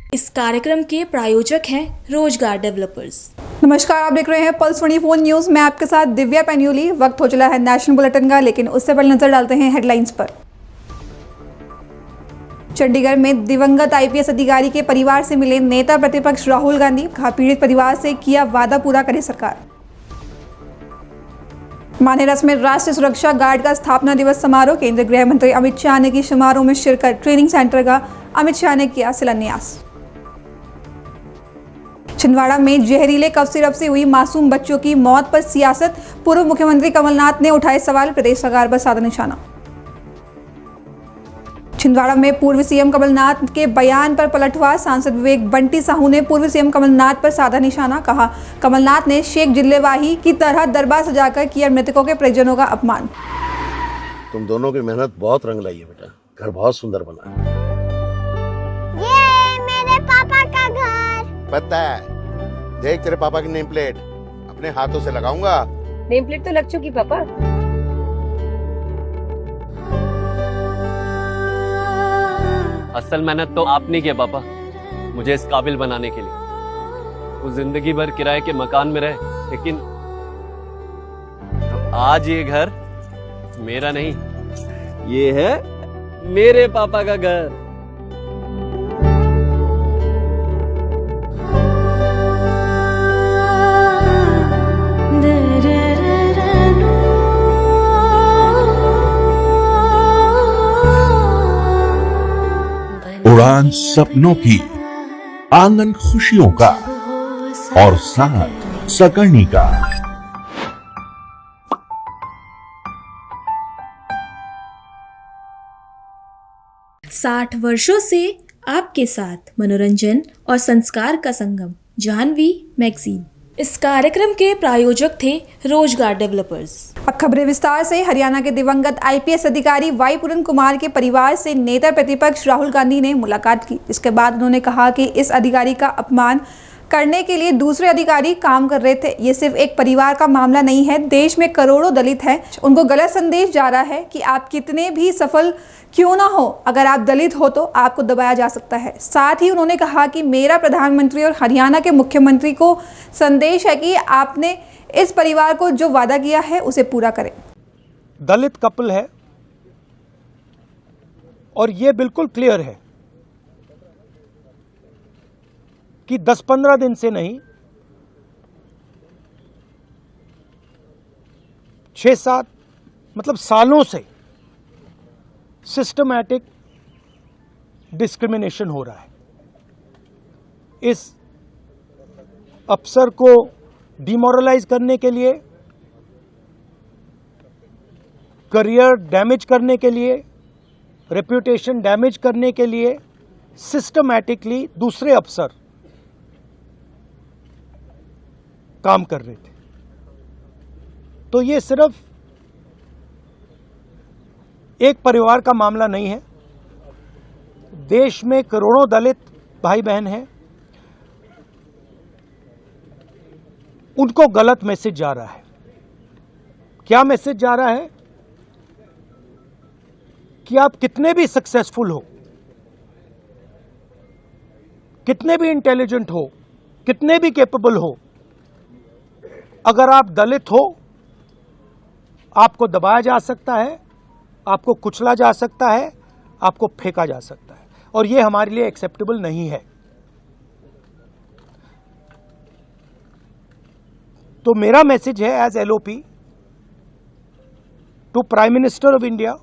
इस कार्यक्रम के प्रायोजक हैं रोजगार डेवलपर्स। नमस्कार, आप देख रहे हैं पल्स 24 न्यूज। मैं आपके साथ दिव्या पैन्यूली। वक्त हो चला है नेशनल बुलेटिन का, लेकिन उससे पहले नजर डालते हैं हेडलाइंस पर। चंडीगढ़ में दिवंगत आईपीएस अधिकारी के परिवार से मिले नेता प्रतिपक्ष राहुल गांधी। कहा, पीड़ित परिवार से किया वादा पूरा करे सरकार। मानेरस में राष्ट्रीय सुरक्षा गार्ड का स्थापना दिवस समारोह। केंद्रीय गृह मंत्री अमित शाह ने की समारोह में शिरकत। ट्रेनिंग सेंटर का अमित शाह ने किया शिलान्यास। छिंदवाड़ा में जहरीले कफ सिरप से हुई मासूम बच्चों की मौत पर सियासत। पूर्व मुख्यमंत्री कमलनाथ ने उठाए सवाल। प्रदेश सरकार पर साधा निशाना। छिंदवाड़ा में पूर्व सीएम कमलनाथ के बयान पर पलटवार। सांसद विवेक बंटी साहू ने पूर्व सीएम कमलनाथ पर साधा निशाना। कहा, कमलनाथ ने शेख जिल्लेवाही की तरह दरबार सजाकर किया मृतकों के परिजनों का अपमान। तुम दोनों की मेहनत बहुत रंग लाई है बेटा, घर बहुत सुंदर बना है। ये मेरे पापा का घर। पता है, देख तेरे पापा की नेम प्लेट अपने हाथों से लगाऊंगा। नेम प्लेट तो लग चुकी पापा। असल मेहनत तो आपने किया पापा, मुझे इस काबिल बनाने के लिए। वो जिंदगी भर किराए के मकान में रहे, लेकिन तो आज ये घर मेरा नहीं, ये है मेरे पापा का घर। उड़ान सपनों की, आंगन खुशियों का और साथ सकर्णी का। 60 वर्षों से आपके साथ मनोरंजन और संस्कार का संगम, जाह्नवी मैगजीन। इस कार्यक्रम के प्रायोजक थे रोजगार डेवलपर्स। अब खबरें विस्तार से। हरियाणा के दिवंगत आईपीएस अधिकारी वाई पूरन कुमार के परिवार से नेता प्रतिपक्ष राहुल गांधी ने मुलाकात की। इसके बाद उन्होंने कहा कि इस अधिकारी का अपमान करने के लिए दूसरे अधिकारी काम कर रहे थे। ये सिर्फ एक परिवार का मामला नहीं है, देश में करोड़ों दलित हैं। उनको गलत संदेश जा रहा है कि आप कितने भी सफल क्यों ना हो, अगर आप दलित हो तो आपको दबाया जा सकता है। साथ ही उन्होंने कहा कि मेरा प्रधानमंत्री और हरियाणा के मुख्यमंत्री को संदेश है कि आपने इस परिवार को जो वादा किया है उसे पूरा करें। दलित कपल है और ये बिल्कुल क्लियर है कि 10-15 दिन से नहीं, 6-7 मतलब सालों से सिस्टमैटिक डिस्क्रिमिनेशन हो रहा है। इस अफसर को डिमोरलाइज करने के लिए, करियर डैमेज करने के लिए, रेप्यूटेशन डैमेज करने के लिए सिस्टमैटिकली दूसरे अफसर काम कर रहे थे। तो ये सिर्फ एक परिवार का मामला नहीं है, देश में करोड़ों दलित भाई बहन हैं, उनको गलत मैसेज जा रहा है। क्या मैसेज जा रहा है? कि आप कितने भी सक्सेसफुल हो, कितने भी इंटेलिजेंट हो, कितने भी कैपेबल हो, अगर आप दलित हो, आपको दबाया जा सकता है, आपको कुचला जा सकता है, आपको फेंका जा सकता है, और यह हमारे लिए एक्सेप्टेबल नहीं है। तो मेरा मैसेज है as LOP to prime minister of India,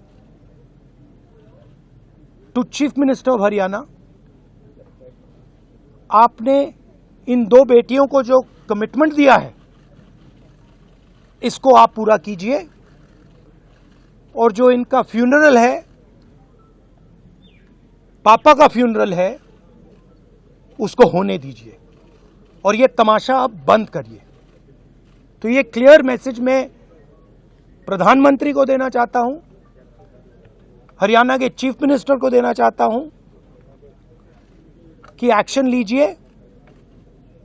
to chief minister of Haryana, आपने इन दो बेटियों को जो कमिटमेंट दिया है इसको आप पूरा कीजिए, और जो इनका फ्यूनरल है, पापा का फ्यूनरल है, उसको होने दीजिए और ये तमाशा अब बंद करिए। तो ये क्लियर मैसेज मैं प्रधानमंत्री को देना चाहता हूं, हरियाणा के चीफ मिनिस्टर को देना चाहता हूं कि एक्शन लीजिए,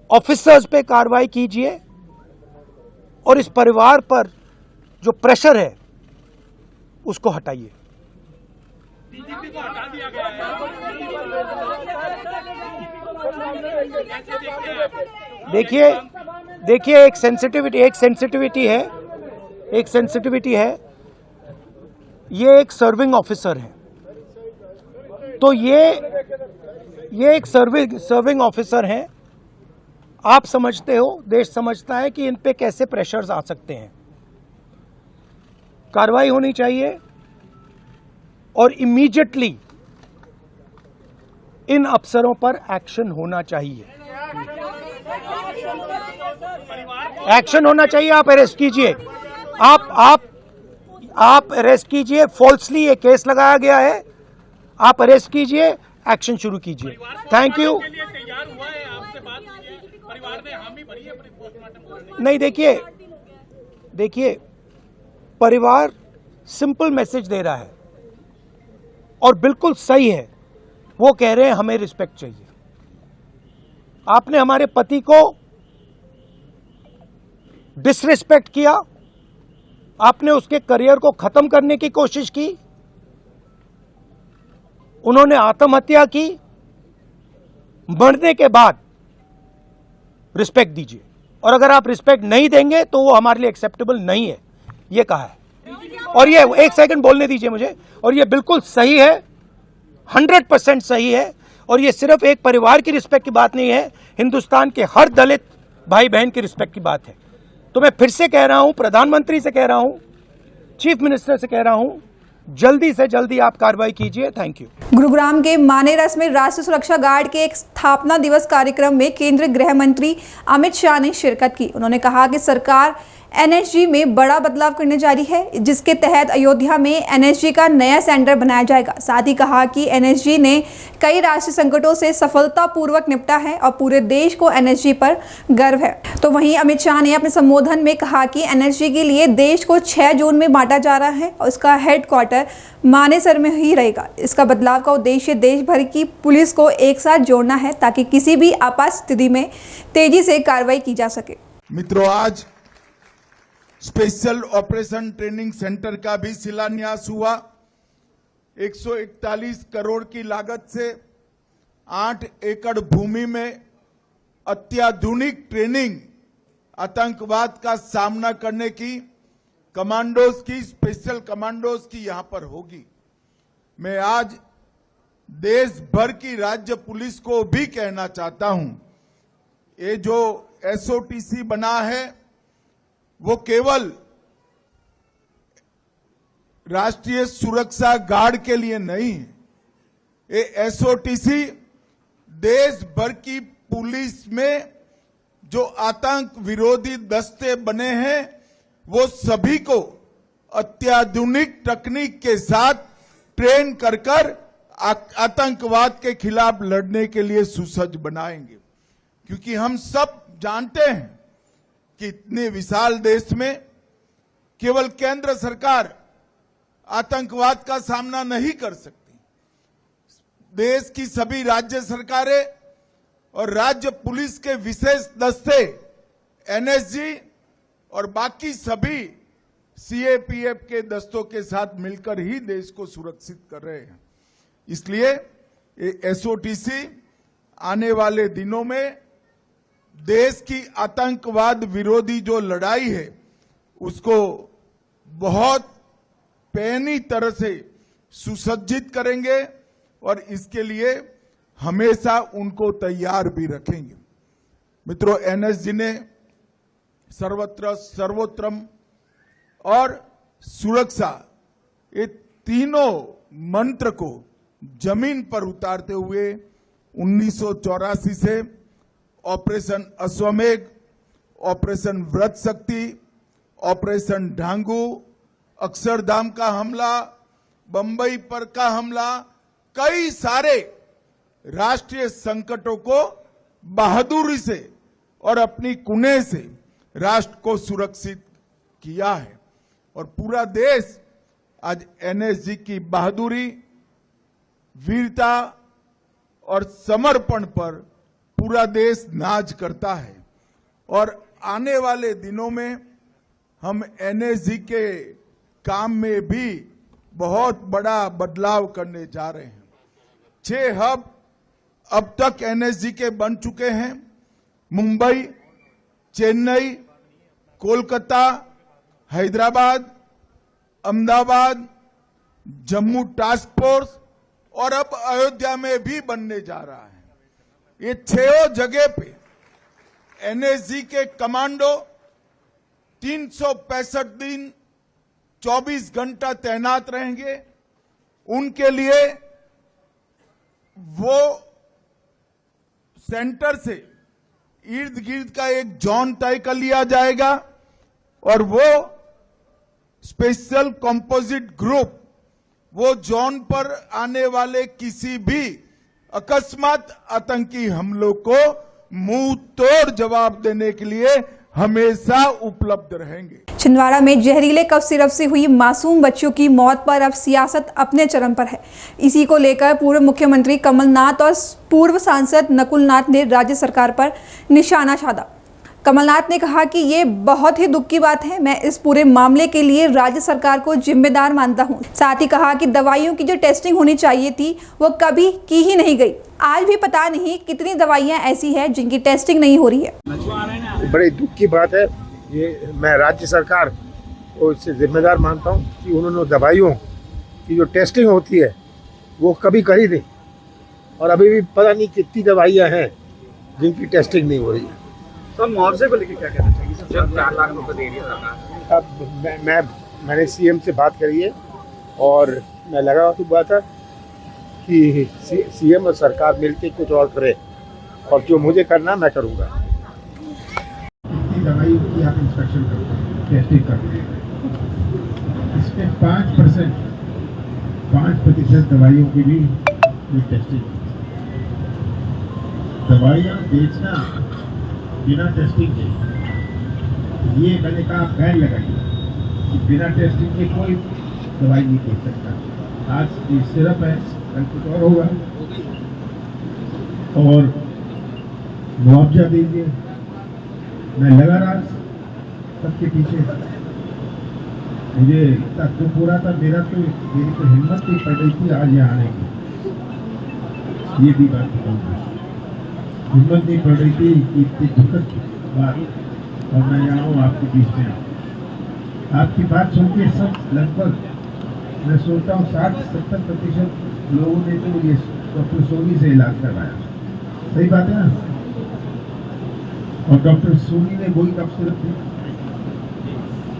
ऑफिसर्स पे कार्रवाई कीजिए और इस परिवार पर जो प्रेशर है उसको हटाइए। देखिए एक सेंसिटिविटी है। ये एक सर्विंग ऑफिसर है, तो ये एक सर्विंग ऑफिसर है। आप समझते हो, देश समझता है कि इन पे कैसे प्रेशर्स आ सकते हैं। कार्रवाई होनी चाहिए और इमीडिएटली इन अफसरों पर एक्शन होना चाहिए। एक्शन होना चाहिए। आप अरेस्ट कीजिए, आप अरेस्ट कीजिए। फॉल्सली ये केस लगाया गया है, आप अरेस्ट कीजिए, एक्शन शुरू कीजिए। Thank you. नहीं, देखिए परिवार सिंपल मैसेज दे रहा है और बिल्कुल सही है। वो कह रहे हैं हमें रिस्पेक्ट चाहिए। आपने हमारे पति को डिसरिस्पेक्ट किया, आपने उसके करियर को खत्म करने की कोशिश की, उन्होंने आत्महत्या की। मरने के बाद रिस्पेक्ट दीजिए, और अगर आप रिस्पेक्ट नहीं देंगे तो वो हमारे लिए एक्सेप्टेबल नहीं है, ये कहा है। और ये एक सेकंड बोलने दीजिए मुझे, और ये बिल्कुल सही है, 100% सही है। और ये सिर्फ एक परिवार की रिस्पेक्ट की बात नहीं है, हिंदुस्तान के हर दलित भाई बहन की रिस्पेक्ट की बात है। तो मैं फिर से कह रहा हूं, प्रधानमंत्री से कह रहा हूं, चीफ मिनिस्टर से कह रहा हूं, जल्दी से जल्दी आप कार्रवाई कीजिए। Thank you. गुरुग्राम के मानेरस में राष्ट्रीय सुरक्षा गार्ड के एक स्थापना दिवस कार्यक्रम में केंद्रीय गृह मंत्री अमित शाह ने शिरकत की। उन्होंने कहा कि सरकार एनएसजी में बड़ा बदलाव करने जा रही है, जिसके तहत अयोध्या में एनएसजी का नया सेंटर बनाया जाएगा। साथ ही कहा कि एनएसजी ने कई राष्ट्रीय संकटों से सफलतापूर्वक निपटा है और पूरे देश को एनएसजी पर गर्व है। तो वहीं अमित शाह ने अपने संबोधन में कहा कि एनएसजी के लिए देश को 6 जोन में बांटा जा रहा है और इसका हेडक्वार्टर मानेसर में ही रहेगा। इसका बदलाव का उद्देश्य देश भर की पुलिस को एक साथ जोड़ना है, ताकि किसी भी आपात स्थिति में तेजी से कार्रवाई की जा सके। मित्रों, आज स्पेशल ऑपरेशन ट्रेनिंग सेंटर का भी शिलान्यास हुआ। 141 करोड़ की लागत से 8 एकड़ भूमि में अत्याधुनिक ट्रेनिंग, आतंकवाद का सामना करने की, कमांडोज की, स्पेशल कमांडोज की यहां पर होगी। मैं आज देश भर की राज्य पुलिस को भी कहना चाहता हूं, ये जो एसओटीसी बना है वो केवल राष्ट्रीय सुरक्षा गार्ड के लिए नहीं है। ये एसओटीसी देश भर की पुलिस में जो आतंक विरोधी दस्ते बने हैं वो सभी को अत्याधुनिक तकनीक के साथ ट्रेन कर आतंकवाद के खिलाफ लड़ने के लिए सुसज्ज बनाएंगे। क्योंकि हम सब जानते हैं कि इतने विशाल देश में केवल केंद्र सरकार आतंकवाद का सामना नहीं कर सकती। देश की सभी राज्य सरकारें और राज्य पुलिस के विशेष दस्ते, एनएसजी और बाकी सभी सीएपीएफ के दस्तों के साथ मिलकर ही देश को सुरक्षित कर रहे हैं। इसलिए एसओटीसी आने वाले दिनों में देश की आतंकवाद विरोधी जो लड़ाई है उसको बहुत पैनी तरह से सुसज्जित करेंगे और इसके लिए हमेशा उनको तैयार भी रखेंगे। मित्रों, एनएसजी ने सर्वत्र सर्वोत्तम और सुरक्षा, ये तीनों मंत्र को जमीन पर उतारते हुए 1984 से ऑपरेशन अश्वमेघ, ऑपरेशन व्रत शक्ति, ऑपरेशन ढांगू, अक्षरधाम का हमला, बंबई पर का हमला, कई सारे राष्ट्रीय संकटों को बहादुरी से और अपनी कुने से राष्ट्र को सुरक्षित किया है। और पूरा देश आज एनएसजी की बहादुरी, वीरता और समर्पण पर पूरा देश नाज करता है। और आने वाले दिनों में हम एनएसजी के काम में भी बहुत बड़ा बदलाव करने जा रहे हैं। 6 हब अब तक एनएसजी के बन चुके हैं। मुंबई, चेन्नई, कोलकाता, हैदराबाद, अहमदाबाद, जम्मू टास्क फोर्स और अब अयोध्या में भी बनने जा रहा है। ये 6 जगह पे एनएसजी के कमांडो 365 दिन 24 घंटा तैनात रहेंगे। उनके लिए वो सेंटर से इर्द गिर्द का एक जोन तय कर लिया जाएगा और वो स्पेशल कंपोजिट ग्रुप वो जोन पर आने वाले किसी भी अकस्मात आतंकी हमलों को मुंह तोड़ जवाब देने के लिए हमेशा उपलब्ध रहेंगे। छिंदवाड़ा में जहरीले कफ सिरप से हुई मासूम बच्चों की मौत पर अब सियासत अपने चरम पर है। इसी को लेकर पूर्व मुख्यमंत्री कमलनाथ और पूर्व सांसद नकुल नाथ ने राज्य सरकार पर निशाना साधा। कमलनाथ ने कहा कि ये बहुत ही दुख की बात है। मैं इस पूरे मामले के लिए राज्य सरकार को जिम्मेदार मानता हूं। साथ ही कहा कि दवाइयों की जो टेस्टिंग होनी चाहिए थी वो कभी की ही नहीं गई। आज भी पता नहीं कितनी दवाइयां ऐसी हैं जिनकी टेस्टिंग नहीं हो रही है। बड़े दुख की बात है ये। मैं राज्य सरकार को इससे जिम्मेदार मानता हूं कि उन्होंने दवाइयों की जो टेस्टिंग होती है वो कभी करी नहीं और अभी भी पता नहीं कितनी दवाइयां हैं जिनकी टेस्टिंग नहीं हो रही है। तो मुआवजे को लेकर क्या कहना चाहिए? जब 4 लाख रुपए दे रही है सरकार। अब मैंने सीएम से बात करी है और मैं लगा हुआ था कि सीएम और सरकार मिलकर कुछ और करे और जो मुझे करना मैं करूँगा। दवाई की आप इंस्पेक्शन करते हैं, टेस्टिंग करते हैं, इसमें 5% दवाइयों की भी टेस्टिंग। दवाइयाँ बेचना बिना टेस्टिंग के, ये मैंने कहा बैन लगाइए कि बिना टेस्टिंग के कोई दवाई नहीं बेच सकता। आज ये सिरप है, कल कुछ और होगा। और मुआवजा दीजिए। मैं लगा रहा सबके पीछे। मुझे इतना दुख हो रहा था, मेरी तो हिम्मत नहीं पड़ रही थी आज यहाँ आने की। ये भी बात बताऊंगा, हिम्मत नहीं पड़ रही थी कि इतनी दुखद बात और मैं यहाँ हूँ आपके बीच में। आपकी बात सुन के सब लगभग मैं सोचता हूँ 60-70% लोगों ने तो ये डॉक्टर सोनी से इलाज करवाया। सही बात है ना? और डॉक्टर सोनी ने वही कफ सिरप दी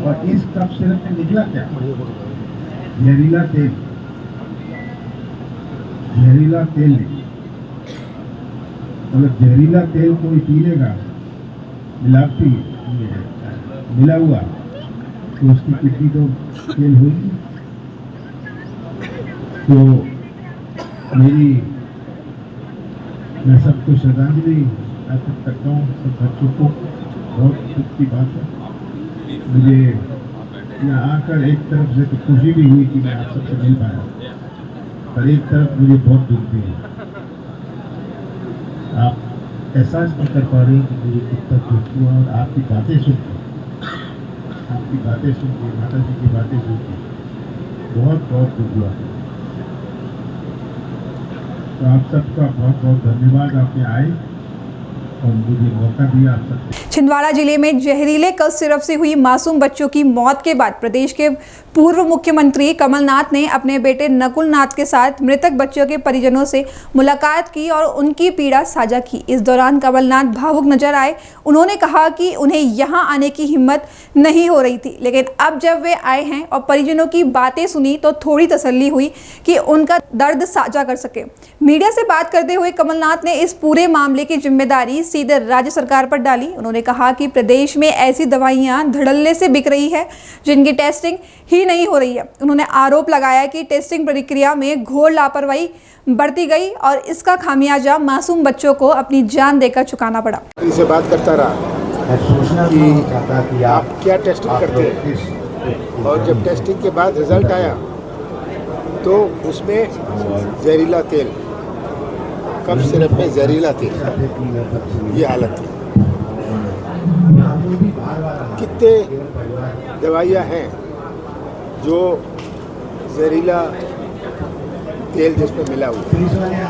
और इस कफ सिरप में निकला क्या? जहरीला तेल। जहरीला तेल निकला। अगर जहरीला तेल कोई पी लेगा मिलावटी मिला हुआ तो उसकी किडनी तो फेल होगी। तो मैं सबको श्रद्धांजलि अर्पित करता हूँ, सब बच्चों को। बहुत दुख की बात है। मुझे यहाँ आकर एक तरफ से तो खुशी भी हुई कि मैं आप सबसे मिल पाया, पर एक तरफ मुझे बहुत दुख भी है। आप एहसास नहीं कर पा रहे कि मुझे कितना दुख हुआ। और आपकी बातें सुनकर, माता जी की बातें सुनकर बहुत बहुत दुख हुआ। तो आप सबका बहुत बहुत धन्यवाद, आपने आए और मुझे मौका दिया आप सबको। छिंदवाड़ा जिले में जहरीले कफ सिरप से हुई मासूम बच्चों की मौत के बाद प्रदेश के पूर्व मुख्यमंत्री कमलनाथ ने अपने बेटे नकुल नाथ के साथ मृतक बच्चों के परिजनों से मुलाकात की और उनकी पीड़ा साझा की। इस दौरान कमलनाथ भावुक नजर आए। उन्होंने कहा कि उन्हें यहां आने की हिम्मत नहीं हो रही थी, लेकिन अब जब वे आए हैं और परिजनों की बातें सुनी तो थोड़ी तसल्ली हुई कि उनका दर्द साझा कर सके। मीडिया से बात करते हुए कमलनाथ ने इस पूरे मामले की जिम्मेदारी सीधे राज्य सरकार पर डाली। उन्होंने कहा कि प्रदेश में ऐसी दवाइयां धड़ल्ले से बिक रही है जिनकी टेस्टिंग ही नहीं हो रही है। उन्होंने आरोप लगाया कि टेस्टिंग प्रक्रिया में घोर लापरवाही बरती गई और इसका खामियाजा मासूम बच्चों को अपनी जान देकर चुकाना पड़ा। इनसे बात करता रहा कि आप क्या टेस्टिंग करते हैं और जब टेस्टिंग के बाद रिजल्ट आया तो उसमें जहरीला तेल, कफ सिरप में जहरीला तेल, ये हालत थी। कितने दवाइयाँ हैं जो जहरीला तेल जिसमें मिला हुआ है।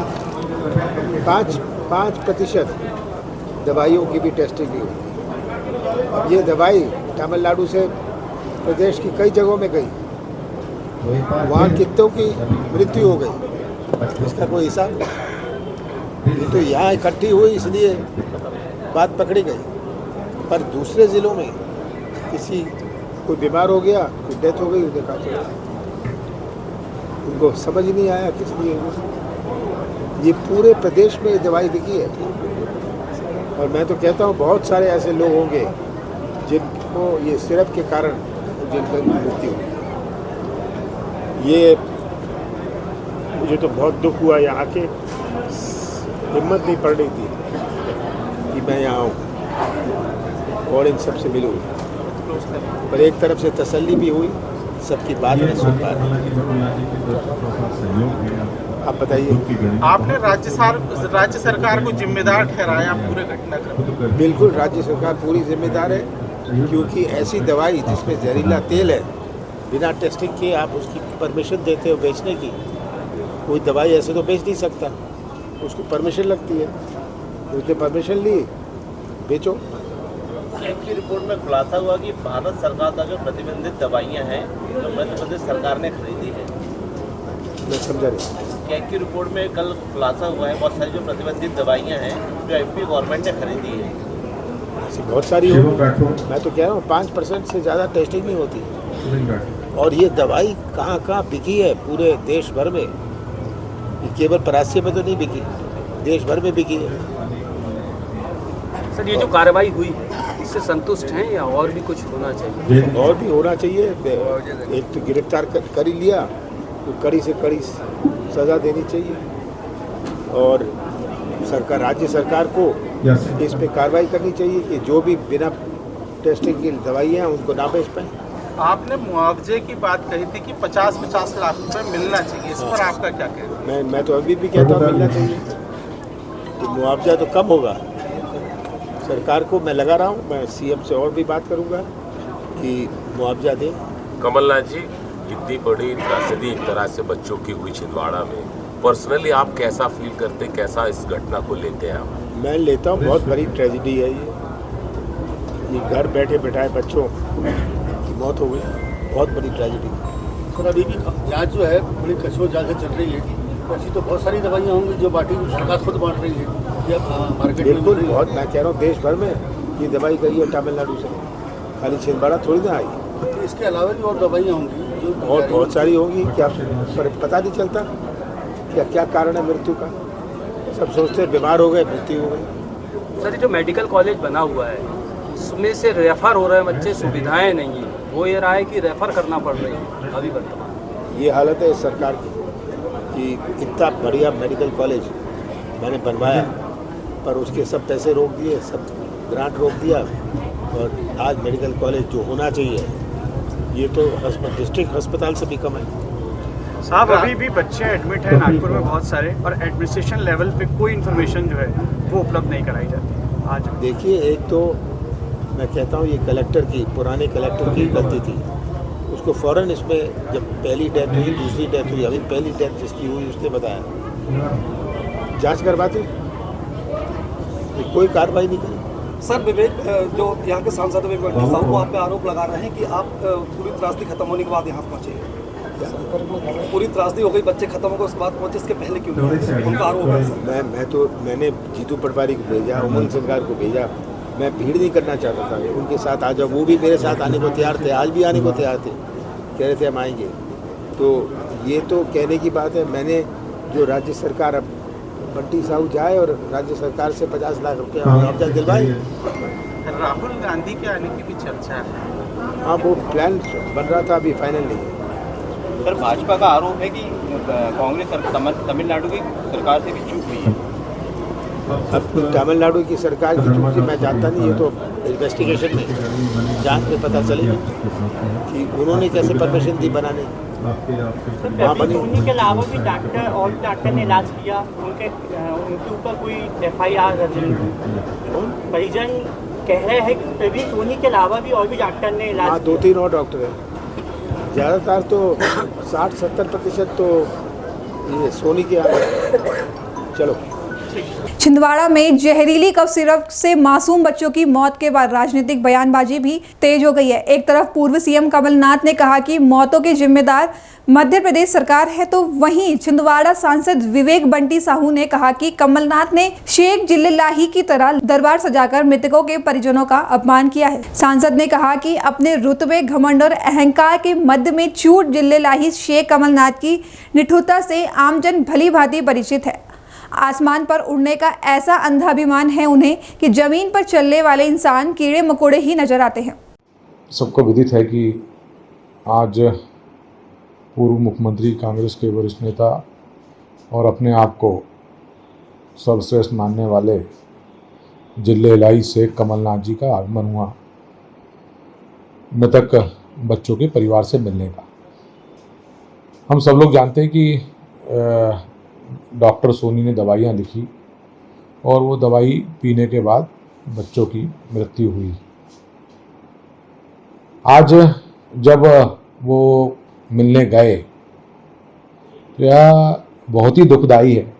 5% दवाइयों की भी टेस्टिंग नहीं हुई। अब ये दवाई तमिलनाडु से प्रदेश की कई जगहों में गई, वहाँ कितनों की मृत्यु हो गई, इसका कोई हिसाब नहीं। ये तो यहाँ इकट्ठी हुई इसलिए बात पकड़ी गई, पर दूसरे ज़िलों में किसी कोई बीमार हो गया, कोई डेथ हो गई, उन्हें कहा चला, उनको समझ नहीं आया किस लिए। ये पूरे प्रदेश में ये दवाई बिकी है, और मैं तो कहता हूँ बहुत सारे ऐसे लोग होंगे जिनको ये सिरप के कारण जिनकी मृत्यु हुई। ये मुझे तो बहुत दुख हुआ, यहाँ के हिम्मत नहीं पड़ रही थी कि मैं यहाँ आऊँ और इन सब से मिलूँ, पर एक तरफ से तसल्ली भी हुई, सबकी बात नहीं सुन पा रहे। आप बताइए। आपने राज्य सरकार को जिम्मेदार ठहराया पूरे घटनाक्रम? बिल्कुल, राज्य सरकार पूरी जिम्मेदार है, क्योंकि ऐसी दवाई जिसमें जहरीला तेल है, बिना टेस्टिंग के आप उसकी परमिशन देते हो बेचने की। कोई दवाई ऐसे तो बेच नहीं सकता, उसको परमिशन लगती है, उसने परमिशन ली, बेचो। की रिपोर्ट में खुलासा हुआ कि भारत सरकार का जो प्रतिबंधित दवाइयां हैं जो मध्य प्रदेश सरकार ने खरीदी है। मैं समझा नहीं। कैग की रिपोर्ट में कल खुलासा हुआ है बहुत सारी जो प्रतिबंधित दवाइयां हैं जो एमपी गवर्नमेंट ने खरीदी है। ऐसी बहुत सारी हो, मैं तो कह रहा हूँ 5% से ज़्यादा टेस्टिंग नहीं होती, और ये दवाई कहाँ कहाँ बिकी है पूरे देश भर में। ये केवल परासिया में तो नहीं बिकी, देश भर में बिकी है। सर, ये जो कार्रवाई हुई इससे संतुष्ट हैं या और भी कुछ होना चाहिए? और भी होना चाहिए। एक तो गिरफ्तार कर ही लिया, तो कड़ी से कड़ी सज़ा देनी चाहिए, और सरकार, राज्य सरकार को इस पे कार्रवाई करनी चाहिए कि जो भी बिना टेस्टिंग की दवाइयाँ हैं उनको ना बेच पाएँ। आपने मुआवजे की बात कही थी कि 50-50 लाख रुपए मिलना चाहिए, इस पर आपका क्या कहना है? मैं तो अभी भी कहता हूँ मिलना चाहिए। तो मुआवजा तो कम होगा, सरकार को मैं लगा रहा हूँ, मैं सीएम से और भी बात करूँगा कि मुआवजा दें। कमलनाथ जी, इतनी बड़ी त्रासदी एक तरह से बच्चों की हुई छिंदवाड़ा में, पर्सनली आप कैसा फील करते, कैसा इस घटना को लेते हैं आप? मैं लेता हूँ, बहुत बड़ी ट्रेजेडी है ये घर बैठे बैठाए बच्चों की मौत हो गई, बहुत बड़ी ट्रेजेडी। सर, अभी भी जाँच जो है बड़ी कठोर जाँच चल रही है, ऐसी तो बहुत सारी दवाइयाँ होंगी जो बांटी सरकार खुद बांट रही है या मार्केट में। बिल्कुल, बहुत, मैं कह रहा हूँ देश भर में ये दवाई गई है तमिलनाडु से, खाली छिंदवाड़ा थोड़ी ना आई। तो इसके अलावा भी और दवाइयाँ होंगी जो बहुत सारी होंगी, क्या पर पता नहीं चलता क्या कारण है मृत्यु का। सब सोचते हैं बीमार हो गए, मृत्यु हो गई। सर, जो मेडिकल कॉलेज बना हुआ है उसमें से रेफर हो रहे हैं बच्चे, सुविधाएं नहीं है, वो ये रहा है कि रेफर करना पड़ रही है अभी वर्तमान। ये हालत है इस सरकार की कि इतना बढ़िया मेडिकल कॉलेज मैंने बनवाया, पर उसके सब पैसे रोक दिए, सब ग्रांट रोक दिया, और आज मेडिकल कॉलेज जो होना चाहिए ये तो डिस्ट्रिक्ट अस्पताल से भी कम है। साहब, अभी भी बच्चे एडमिट हैं नागपुर में बहुत सारे, और एडमिनिस्ट्रेशन लेवल पे कोई इन्फॉर्मेशन जो है वो उपलब्ध नहीं कराई जाती आज। देखिए, एक तो मैं कहता हूँ ये कलेक्टर की, पुराने कलेक्टर की गलती थी, उसको फ़ौरन इसमें जब पहली डेथ हुई, दूसरी डेथ हुई, अभी पहली डेथ जिसकी हुई उसने बताया जांच करवाते, कोई कार्रवाई नहीं करी। सर, विवेक जो यहाँ के सांसद विवेक साहू वो आप पे आरोप लगा रहे हैं कि आप पूरी त्रासदी खत्म होने के बाद यहाँ पहुँचे। पूरी त्रासदी हो गई, बच्चे खत्म हो गए, उसके बाद पहुँचे, इसके पहले क्यों नहीं? उनका आरोप है। मैंने जीतू पटवारी को भेजा, उमंग सरकार को भेजा, मैं भीड़ नहीं करना चाहता था, उनके साथ आ जाओ, वो भी मेरे साथ आने को तैयार थे, आज भी आने को तैयार थे, कह रहे थे हम आएंगे। तो ये तो कहने की बात है, मैंने जो राज्य सरकार, अब बंटी साहू जाए और राज्य सरकार से 50 लाख रुपया मुआवजा दिलवाए। राहुल गांधी के आने की भी चर्चा है। हाँ, वो प्लान बन रहा था, अभी फाइनल नहीं है। सर, भाजपा का आरोप है कि कांग्रेस तमिलनाडु की सरकार से भी चूक हुई है। अब तमिलनाडु की सरकार की चूक से मैं जानता नहीं, ये तो इन्वेस्टिगेशन में, जांच में पता चलेगा कि उन्होंने कैसे परमिशन दी बनाने। वहाँ बनी, उन्हीं के अलावा भी डॉक्टर और डॉक्टर ने इलाज किया, उनके ऊपर कोई FIR दर्ज नहीं हुई। परिजन कह रहे हैं कि प्रवीण सोनी के अलावा भी और भी डॉक्टर ने इलाज। हाँ, 2-3 और डॉक्टर हैं। ज़्यादातर तो 60-70% तो ये सोनी के आ गए। चलो। छिंदवाड़ा में जहरीली कफ सिरप से मासूम बच्चों की मौत के बाद राजनीतिक बयानबाजी भी तेज हो गई है। एक तरफ पूर्व सीएम कमलनाथ ने कहा कि मौतों के जिम्मेदार मध्य प्रदेश सरकार है, तो वहीं छिंदवाड़ा सांसद विवेक बंटी साहू ने कहा कि कमलनाथ ने शेख जिल्लाही की तरह दरबार सजाकर मृतकों के परिजनों का अपमान किया है। सांसद ने कहा कि अपने रुतबे, घमंड और अहंकार के मध्य में चूट जिल्लाही शेख कमलनाथ की निठुरता से आमजन भली भांति परिचित है। आसमान पर उड़ने का ऐसा अंधाभिमान है उन्हें कि जमीन पर चलने वाले इंसान कीड़े मकोड़े ही नजर आते हैं। सबको विदित है कि आज पूर्व मुख्यमंत्री, कांग्रेस के वरिष्ठ नेता और अपने आप को सर्वश्रेष्ठ मानने वाले जिल्लाही शेख कमलनाथ जी का आगमन हुआ मृतक बच्चों के परिवार से मिलने का। हम सब लोग जानते हैं कि डॉक्टर सोनी ने दवाइयाँ लिखी और वो दवाई पीने के बाद बच्चों की मृत्यु हुई। आज जब वो मिलने गए तो यह बहुत ही दुखदाई है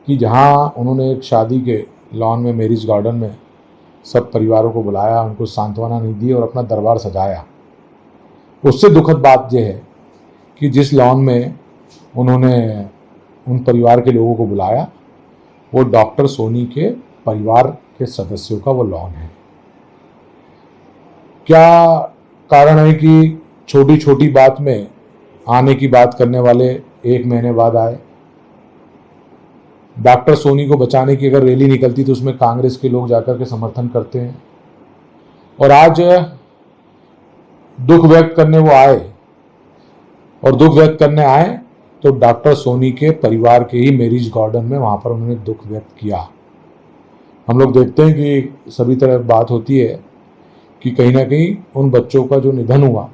कि जहाँ उन्होंने एक शादी के लॉन में, मैरिज गार्डन में सब परिवारों को बुलाया, उनको सांत्वना नहीं दी और अपना दरबार सजाया। उससे दुखद बात यह है कि जिस लॉन में उन्होंने उन परिवार के लोगों को बुलाया वो डॉक्टर सोनी के परिवार के सदस्यों का वो लॉन है। क्या कारण है कि छोटी छोटी बात में आने की बात करने वाले 1 महीने बाद आए? डॉक्टर सोनी को बचाने की अगर रैली निकलती तो उसमें कांग्रेस के लोग जाकर के समर्थन करते हैं, और आज दुख व्यक्त करने वो आए, और दुख व्यक्त करने आए तो डॉक्टर सोनी के परिवार के ही मैरिज गार्डन में वहाँ पर उन्होंने दुख व्यक्त किया। हम लोग देखते हैं कि सभी तरह बात होती है कि कहीं ना कहीं उन बच्चों का जो निधन हुआ,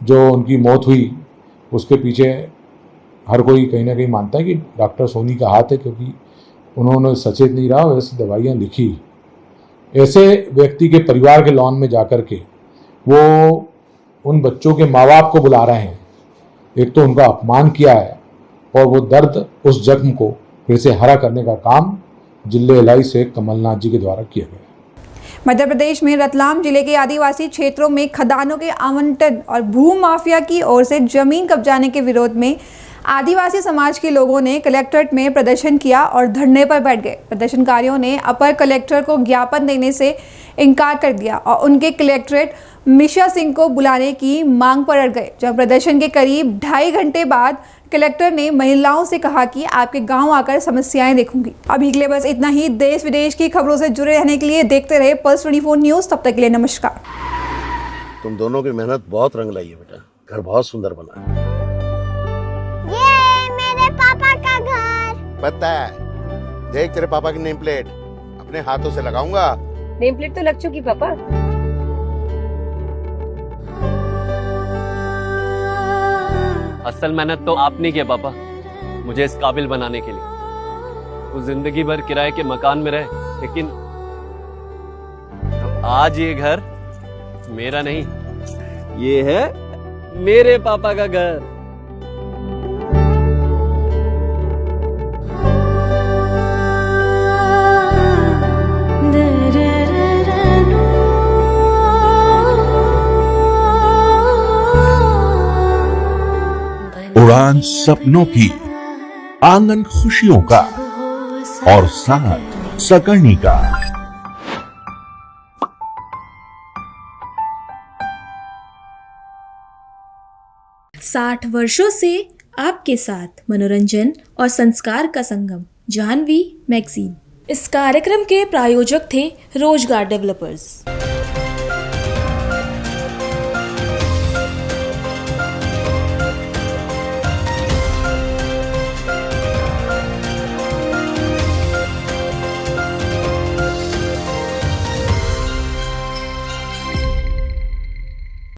जो उनकी मौत हुई, उसके पीछे हर कोई कहीं ना कहीं मानता है कि डॉक्टर सोनी का हाथ है, क्योंकि उन्होंने सचेत नहीं रहा और ऐसी दवाइयाँ लिखी। ऐसे व्यक्ति के परिवार के लॉन में जाकर के वो उन बच्चों के माँ बाप को बुला रहे हैं। एक तो उनका अपमान किया है और वो दर्द, उस जख्म को फिर से हरा करने का काम जिल्लाही शेख कमलनाथ जी के द्वारा किया गया। मध्य प्रदेश में रतलाम जिले के आदिवासी क्षेत्रों में खदानों के आवंटन और भू माफिया की ओर से जमीन कब्जाने के विरोध में आदिवासी समाज के लोगों ने कलेक्ट्रेट में प्रदर्शन किया और धरने पर बैठ गए। प्रदर्शनकारियों ने अपर कलेक्टर को ज्ञापन देने से इनकार कर दिया और उनके कलेक्ट्रेट मिशा सिंह को बुलाने की मांग पर अड़ गए। जब प्रदर्शन के करीब 2.5 घंटे बाद कलेक्टर ने महिलाओं से कहा कि आपके गांव आकर समस्याएं देखूंगी। अभी के लिए बस इतना ही। देश विदेश की खबरों से जुड़े रहने के लिए देखते रहे पल्स 24 न्यूज़। तब तक के लिए नमस्कार। तुम दोनों की मेहनत बहुत रंग लाई है बेटा, घर बहुत सुंदर बना है। ये मेरे पापा का घर। पता है, देख तेरे पापा की नेम प्लेट अपने हाथों से लगाऊंगा। नेम प्लेट तो लग चुकी पापा। असल मेहनत तो आपने की है पापा, मुझे इस काबिल बनाने के लिए। वो जिंदगी भर किराए के मकान में रहे, लेकिन आज ये घर मेरा नहीं, ये है मेरे पापा का घर। उड़ान सपनों की, आंगन खुशियों का और साथ सकर्णी का। 60 वर्षों से आपके साथ मनोरंजन और संस्कार का संगम, जानवी मैगजीन। इस कार्यक्रम के प्रायोजक थे रोजगार डेवलपर्स।